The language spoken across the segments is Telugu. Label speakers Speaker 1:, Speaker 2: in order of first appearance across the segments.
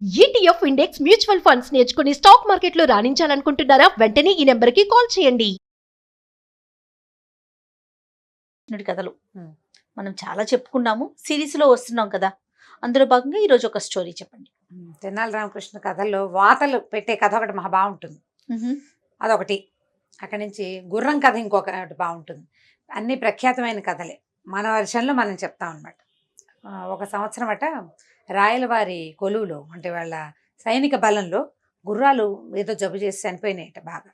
Speaker 1: ఈటీఎఫ్ ఇండెక్స్ మ్యూచువల్ ఫండ్స్ నేర్చుకుని స్టాక్ మార్కెట్లో రాణించాలనుకుంటున్నారా? వెంటనే ఈ నెంబర్కి కాల్ చేయండి.
Speaker 2: కథలు మనం చాలా చెప్పుకున్నాము, సిరీస్లో వస్తున్నాం కదా. అందులో భాగంగా ఈరోజు ఒక స్టోరీ చెప్పండి.
Speaker 3: తెనాలి రామకృష్ణ కథల్లో వాతలు పెట్టే కథ ఒకటి మహా బాగుంటుంది. అదొకటి. అక్కడి నుంచి గుర్రం కథ ఇంకొకటి బాగుంటుంది. అన్ని ప్రఖ్యాతమైన కథలే మన వర్షంలో మనం చెప్తాం అనమాట. ఒక సంవత్సరం అట రాయలవారి కొలువులో, అంటే వాళ్ళ సైనిక బలంలో గుర్రాలు ఏదో జబ్బు చేసి చనిపోయినాయట. బాగా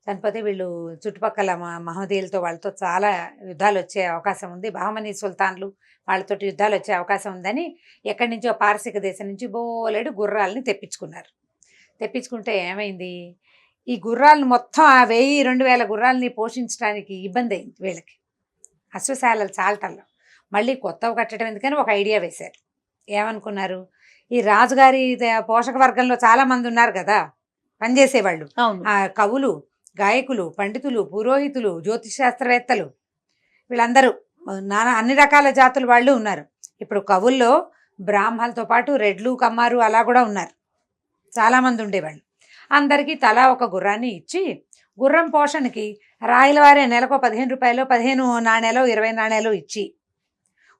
Speaker 3: చనిపోతే వీళ్ళు చుట్టుపక్కల మహమ్మదీయులతో వాళ్ళతో చాలా యుద్ధాలు వచ్చే అవకాశం ఉంది, బహమనీ సుల్తాన్లు వాళ్ళతో యుద్ధాలు వచ్చే అవకాశం ఉందని ఎక్కడి నుంచో పారసిక దేశం నుంచి బోలెడు గుర్రాలని తెప్పించుకున్నారు. తెప్పించుకుంటే ఏమైంది, ఈ గుర్రాలను మొత్తం ఆ 1000-2000 గుర్రాలని పోషించడానికి ఇబ్బంది అయింది వీళ్ళకి. అశ్వశాలలు చాలటంలో మళ్ళీ కొత్తవి కట్టడం ఎందుకని ఒక ఐడియా వేశారు. ఏమనుకున్నారు, ఈ రాజుగారి పోషక వర్గంలో చాలామంది ఉన్నారు కదా పనిచేసేవాళ్ళు, కవులు, గాయకులు, పండితులు, పురోహితులు, జ్యోతిష్ శాస్త్రవేత్తలు, వీళ్ళందరూ అన్ని రకాల జాతుల వాళ్ళు ఉన్నారు. ఇప్పుడు కవుల్లో బ్రాహ్మణులతో పాటు రెడ్లు, కమ్మారు అలా కూడా ఉన్నారు, చాలామంది ఉండేవాళ్ళు. అందరికీ తలా ఒక గుర్రాన్ని ఇచ్చి గుర్రం పోషణకి రాయలవారే నెలకు 15 రూపాయలు, 15 నాణేలు, 20 నాణేలు ఇచ్చి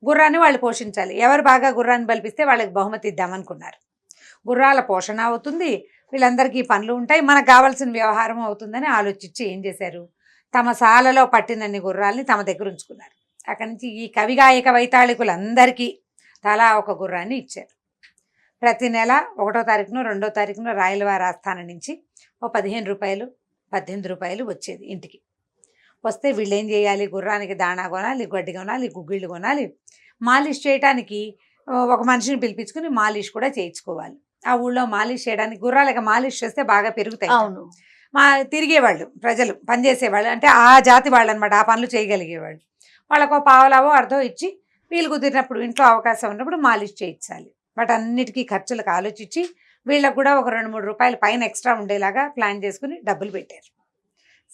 Speaker 3: గుర్రాన్ని వాళ్ళు పోషించాలి. ఎవరు బాగా గుర్రాన్ని బలిపిస్తే వాళ్ళకి బహుమతి ఇద్దామనుకున్నారు. గుర్రాల పోషణ అవుతుంది, వీళ్ళందరికీ పనులు ఉంటాయి, మనకు కావాల్సిన వ్యవహారం అవుతుందని ఆలోచించి ఏం చేశారు, తమ సాలలో పట్టినన్ని గుర్రాలని తమ దగ్గర ఉంచుకున్నారు. అక్కడి నుంచి ఈ కవిగాయక వైతాళికులందరికీ తలా ఒక గుర్రాన్ని ఇచ్చారు. ప్రతి నెల 1వ తారీఖున 2వ తారీఖున రాయలవారి ఆస్థానం నుంచి ఓ 15 రూపాయలు, 18 రూపాయలు వచ్చేది ఇంటికి. వస్తే వీళ్ళు ఏం చేయాలి, గుర్రానికి దాణా కొనాలి, గడ్డి కొనాలి, గుగ్గిళ్ళు కొనాలి, మాలిష్ చేయడానికి ఒక మనిషిని పిలిపించుకుని మాలిష్ కూడా చేయించుకోవాలి. ఆ ఊళ్ళో మాలిష్ చేయడానికి గుర్రాలకి మాలిష్ చేస్తే బాగా పెరుగుతాయి.
Speaker 2: అవును,
Speaker 3: తిరిగేవాళ్ళు ప్రజలు, పనిచేసేవాళ్ళు, అంటే ఆ జాతి వాళ్ళు అనమాట, ఆ పనులు చేయగలిగేవాళ్ళు. వాళ్ళకు పావలావో అర్థం ఇచ్చి వీళ్ళు కుదిరినప్పుడు ఇంట్లో అవకాశం ఉన్నప్పుడు మాలిష్ చేయించాలి. వాటన్నిటికీ ఖర్చులకు ఆలోచించి వీళ్ళకు కూడా ఒక 2-3 రూపాయలు పైన ఎక్స్ట్రా ఉండేలాగా ప్లాన్ చేసుకుని డబ్బులు పెట్టారు.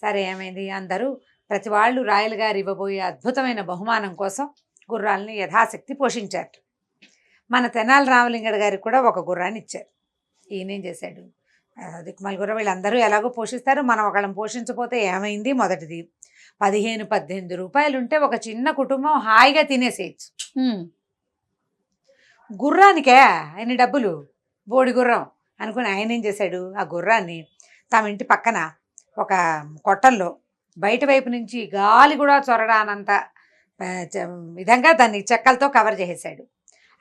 Speaker 3: సరే ఏమైంది, అందరూ ప్రతి వాళ్ళు రాయలు గారు ఇవ్వబోయే అద్భుతమైన బహుమానం కోసం గుర్రాలని యథాశక్తి పోషించారు. మన తెనాలి రామలింగడు గారికి కూడా ఒక గుర్రాన్ని ఇచ్చారు. ఈయనేం చేశాడు, దిక్కుమాల గుర్రం వీళ్ళందరూ ఎలాగో పోషిస్తారు, మనం ఒకళ్ళని పోషించకపోతే ఏమైంది, మొదటిది 15-18 రూపాయలు ఉంటే ఒక చిన్న కుటుంబం హాయిగా తినేసేయచ్చు. గుర్రానికే ఆయన డబ్బులు, బోడి గుర్రం అనుకుని ఆయన ఏం చేశాడు, ఆ గుర్రాన్ని తమ ఇంటి పక్కన ఒక కొట్టంలో బయట వైపు నుంచి గాలి కూడా చొరడానంత విధంగా దాన్ని చెక్కలతో కవర్ చేసేసాడు.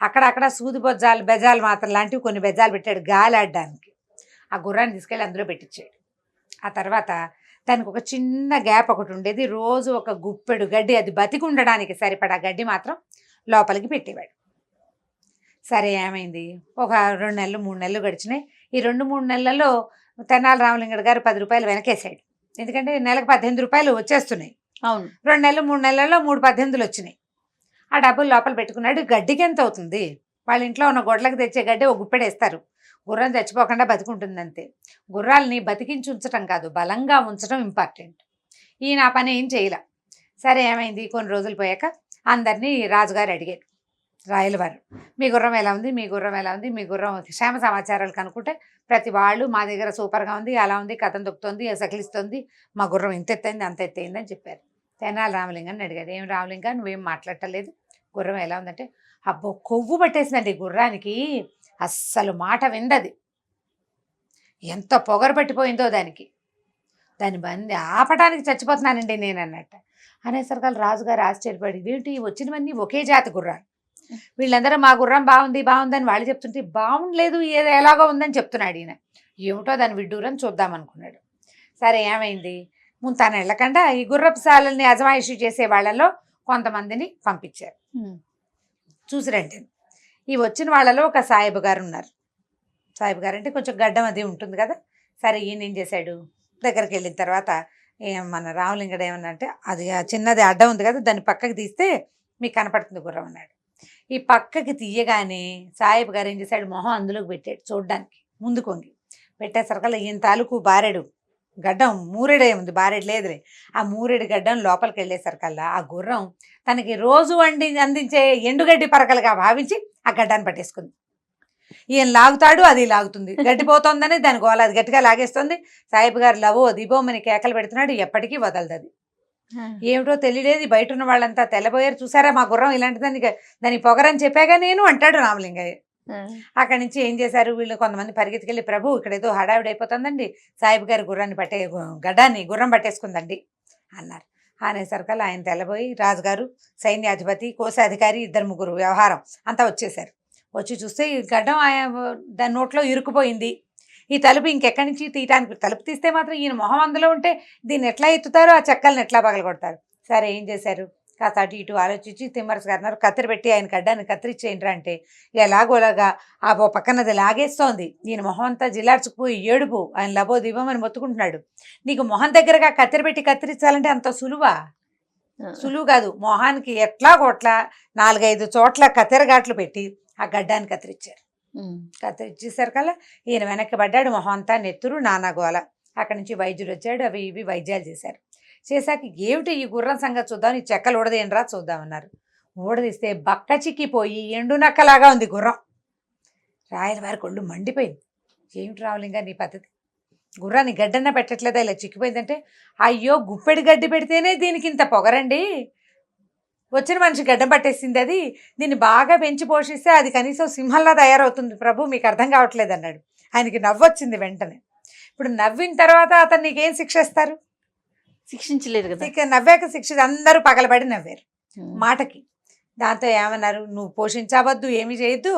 Speaker 3: అక్కడక్కడ సూది బెజాలు మాత్రం లాంటివి కొన్ని బెజాలు పెట్టాడు గాలి ఆడడానికి. ఆ గుర్రాన్ని తీసుకెళ్ళి అందులో పెట్టించాడు. ఆ తర్వాత దానికి ఒక చిన్న గ్యాప్ ఒకటి ఉండేది, రోజు ఒక గుప్పెడు గడ్డి, అది బతికి ఉండడానికి సరిపడా గడ్డి మాత్రం లోపలికి పెట్టేవాడు. సరే ఏమైంది, ఒక 2 నెలలు 3 నెలలు గడిచినాయి. ఈ 2-3 నెలల్లో తెనాలి రామలింగడు గారు 10 రూపాయలు వెనకేసాడు. ఎందుకంటే నెలకు 18 రూపాయలు వచ్చేస్తున్నాయి.
Speaker 2: అవును,
Speaker 3: 2 నెలలు 3 నెలల్లో 3 18లు వచ్చినాయి. ఆ డబ్బులు లోపల పెట్టుకున్నాడు. గడ్డికి ఎంత అవుతుంది, వాళ్ళ ఇంట్లో ఉన్న గొడ్లకు తెచ్చే గడ్డి ఒక గుప్పెడేస్తారు, గుర్రం చచ్చిపోకుండా బతికుంటుంది అంతే. గుర్రాలని బతికించి ఉంచడం కాదు, బలంగా ఉంచడం ఇంపార్టెంట్. ఈయన ఆ పని ఏం చేయలే. సరే ఏమైంది, కొన్ని రోజులు పోయాక అందరినీ రాజుగారు అడిగారు, రాయలవారు, మీ గుర్రం ఎలా ఉంది, మీ గుర్రం ఎలా ఉంది, మీ గుర్రం క్షేమ సమాచారాలు కనుక్కుంటే ప్రతి వాళ్ళు మా దగ్గర సూపర్గా ఉంది, అలా ఉంది, కథం దొక్కుతుంది, సకిలిస్తుంది, మా గుర్రం ఇంత ఎత్తైంది అంత ఎత్తైంది అని చెప్పారు. తెనాలి రామలింగాన్ని అడిగారు, ఏం రామలింగా నువ్వేం మాట్లాడటలేదు, గుర్రం ఎలా ఉందంటే, అబ్బో కొవ్వు పట్టేసిందండి గుర్రానికి, అస్సలు మాట విందది, ఎంత పొగరు పట్టిపోయిందో దానికి, దాని బంది ఆపడానికి చచ్చిపోతున్నానండి నేను అన్నట్టు అనేసరికి రాజుగారు ఆశ్చర్యపడి, ఇదేంటి వచ్చినవన్నీ ఒకే జాతి గుర్రాలు, వీళ్ళందరూ మా గుర్రం బాగుంది బాగుందని వాళ్ళు చెప్తుంటే బాగుండలేదు, ఏదో ఎలాగో ఉందని చెప్తున్నాడు ఈయన. ఏమిటో దాని విడ్డూరని చూద్దామనుకున్నాడు. సరే ఏమైంది, ముందు తను వెళ్ళకుండా ఈ గుర్రపు సాలల్ని అజమాయిషీ చేసే వాళ్ళలో కొంతమందిని పంపించారు. చూసిరండి, ఈ వచ్చిన వాళ్ళలో ఒక సాయిబు గారు ఉన్నారు. సాయిబు గారు అంటే కొంచెం గడ్డం అది ఉంటుంది కదా. సరే ఈయన ఏం చేశాడు, దగ్గరికి వెళ్ళిన తర్వాత మన రామలింగడు ఏమన్నా అంటే, అది చిన్నది అడ్డం ఉంది కదా, దాన్ని పక్కకి తీస్తే మీకు కనపడుతుంది గుర్రం అన్నాడు. ఈ పక్కకి తీయగానే సాయిబు గారు ఏం చేశాడు, మొహం అందులోకి పెట్టాడు చూడడానికి, ముందు కొంగి పెట్టేసరికల్లా ఈయన తాలూకు బారెడు గడ్డం, మూరెడే ఉంది, బారెడు లేదులే, ఆ మూరెడు గడ్డం లోపలికి వెళ్ళేసరికల్లా ఆ గుర్రం తనకి రోజు అందించే ఎండుగడ్డి పరకలుగా భావించి ఆ గడ్డాన్ని పట్టేసుకుంది. ఈయన లాగుతాడు, అది లాగుతుంది, గట్టిపోతుందని దాని గోల, అది గట్టిగా లాగేస్తుంది. సాయిబు గారు లవో దిబోమని కేకలు పెడుతున్నాడు, ఎప్పటికీ వదలదు అది. ఏమిటో తెలియలేదు, బయట ఉన్న వాళ్ళంతా తెల్లబోయారు, చూసారా మా గుర్రం ఇలాంటిదని, దానికి పొగరని చెప్పాగా నేను అంటాడు రామలింగయ్య. అక్కడి నుంచి ఏం చేశారు వీళ్ళు, కొంతమంది పరిగెత్తుకెళ్ళి, ప్రభు ఇక్కడ ఏదో హడావిడి అయిపోతుందండి, సాయిబు గారి గడ్డాన్ని గుర్రం పట్టేసుకుందండి అన్నారు. అనేసరికల్లా ఆయన తెల్లబోయి, రాజుగారు, సైన్యాధిపతి, కోశాధికారి, 2-3 వ్యవహారం అంతా వచ్చేసారు. వచ్చి చూస్తే ఈ గడ్డం దాని నోట్లో ఇరుక్కుపోయింది. ఈ తలుపు ఇంకెక్కడి నుంచి తీయటానికి, తలుపు తీస్తే మాత్రం ఈయన మొహం అందులో ఉంటే దీన్ని ఎట్లా ఎత్తుతారో, ఆ చెక్కల్ని ఎట్లా పగలగొడతారు. సరే ఏం చేశారు, కాస్త అటు ఇటు ఆలోచించి తిమ్మరసు గారు అన్నారు, కత్తిరి పెట్టి ఆయన గడ్డాన్ని కత్తిరించేయండి అంటే, ఎలాగోలాగా ఆ పక్కనది లాగేస్తోంది. ఈయన మొహం అంతా జిల్లార్చుకుపోయి ఏడుపు, ఆయన లబో దిబమని మొత్తుకుంటున్నాడు. నీకు మొహం దగ్గరగా కత్తిరి పెట్టి కత్తిరించాలంటే అంత సులువా? సులువు కాదు. మొహానికి ఎట్లా కొట్లా 4-5 చోట్ల కత్తెరగాట్లు పెట్టి ఆ గడ్డాన్ని కత్తిరించారు. కత్తిరించేసరికల్లా ఈయన వెనక్కి పడ్డాడు, మొహం అంతా నెత్తురు, నానాగోల. అక్కడి నుంచి వైద్యుడు వచ్చాడు, అవి ఇవి వైద్యాలు చేశారు. చేశాక ఏమిటి ఈ గుర్రం సంగతి చూద్దాం, ఈ చెక్కలు ఊడదేనరా చూద్దామన్నారు. ఊడదీస్తే బక్క చిక్కిపోయి ఎండు నక్కలాగా ఉంది గుర్రం. రాయల వారి కొళ్ళు మండిపోయింది. ఏమిటి రావులింగా నీ పద్ధతి, గుర్రాన్ని గడ్డన్నా పెట్టట్లేదా, ఇలా చిక్కిపోయిందంటే, అయ్యో గుప్పెడి గడ్డి పెడితేనే దీనికి ఇంత పొగరండి, వచ్చిన మనిషి గడ్డం పట్టేసింది, అది దీన్ని బాగా పెంచి పోషిస్తే అది కనీసం సింహంలా తయారవుతుంది ప్రభు, మీకు అర్థం కావట్లేదు అన్నాడు. ఆయనకి నవ్వొచ్చింది వెంటనే. ఇప్పుడు నవ్విన తర్వాత అతను నీకేం శిక్ష ఇస్తారు,
Speaker 2: శిక్షించలేరు కదా.
Speaker 3: నవ్వాక శిక్ష, అందరూ పగలబడి నవ్వారు మాటకి. దాంతో ఏమన్నారు, నువ్వు పోషించవద్దు, ఏమి చేయొద్దు,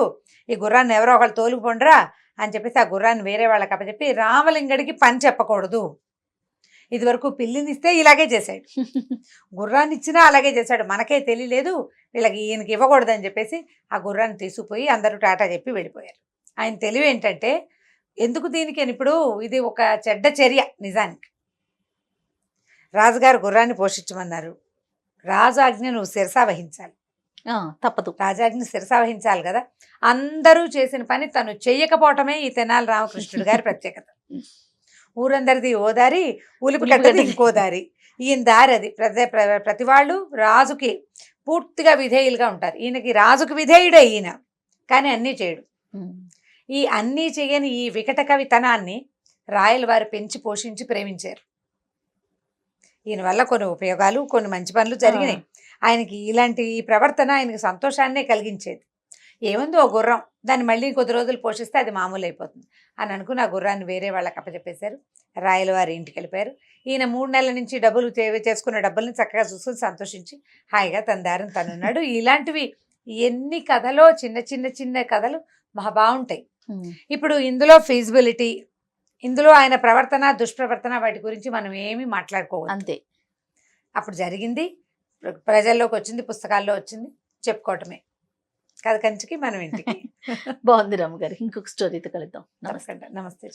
Speaker 3: ఈ గుర్రాన్ని ఎవరో ఒకళ్ళు తోలుకుపోండ్రా అని చెప్పేసి ఆ గుర్రాన్ని వేరే వాళ్ళకి అప్పచెప్పి, రామలింగడికి పని చెప్పకూడదు. ఇదివరకు పిల్లిని ఇస్తే ఇలాగే చేశాడు, గుర్రాన్ని ఇచ్చినా అలాగే చేశాడు, మనకే తెలియలేదు, వీళ్ళకి ఈయనకి ఇవ్వకూడదని చెప్పేసి ఆ గుర్రాన్ని తీసుకుపోయి అందరూ టాటా చెప్పి వెళ్ళిపోయారు. ఆయన తెలివి ఏంటంటే, ఎందుకు దీనికి అని, ఇప్పుడు ఇది ఒక చెడ్డ చర్య నిజానికి. రాజుగారు గుర్రాన్ని పోషించమన్నారు, రాజు ఆజ్ఞ నువ్వు శిరసా వహించాలి,
Speaker 2: తప్పదు,
Speaker 3: రాజాజ్ఞ శిరసా వహించాలి కదా. అందరూ చేసిన పని తను చెయ్యకపోవటమే ఈ తెనాలి రామకృష్ణుడు గారి ప్రత్యేకత. ఊరందరిది ఓ దారి, ఉలిపి కట్టది ఇంకో దారి, ఈయన దారి అది. ప్రతి వాళ్ళు రాజుకి పూర్తిగా విధేయులుగా ఉంటారు. ఈయనకి రాజుకు విధేయుడే ఈయన, కానీ అన్నీ చేయడు. ఈ అన్నీ చేయని ఈ వికట కవితనాన్ని రాయల వారు పెంచి పోషించి ప్రేమించారు. ఈయన వల్ల కొన్ని ఉపయోగాలు, కొన్ని మంచి పనులు జరిగినాయి. ఆయనకి ఇలాంటి ప్రవర్తన ఆయనకి సంతోషాన్నే కలిగించేది. ఏముంది, ఓ గుర్రం, దాన్ని మళ్ళీ కొద్ది రోజులు పోషిస్తే అది మామూలు అయిపోతుంది అని అనుకుని ఆ గుర్రాన్ని వేరే వాళ్ళకి అప్పచెప్పేశారు. రాయల వారి ఇంటికి వెళ్ళిపోయారు. ఈయన 3 నెలల నుంచి డబ్బులు చేసుకున్న డబ్బుల్ని చక్కగా చూసుకుని సంతోషించి హాయిగా తన దారిని తనున్నాడు. ఇలాంటివి ఎన్ని కథలో చిన్న చిన్న చిన్న కథలు మహా బాగుంటాయి. ఇప్పుడు ఇందులో ఫీజిబిలిటీ, ఇందులో ఆయన ప్రవర్తన, దుష్ప్రవర్తన, వాటి గురించి మనం ఏమీ మాట్లాడుకోవాలి.
Speaker 2: అంతే,
Speaker 3: అప్పుడు జరిగింది, ప్రజల్లోకి వచ్చింది, పుస్తకాల్లో వచ్చింది, చెప్పుకోవటమే. కథ కంచికి మనం ఇంటికి.
Speaker 2: బాగుంది రాము గారు, ఇంకొక స్టోరీతో కలుద్దాం.
Speaker 3: నమస్తే.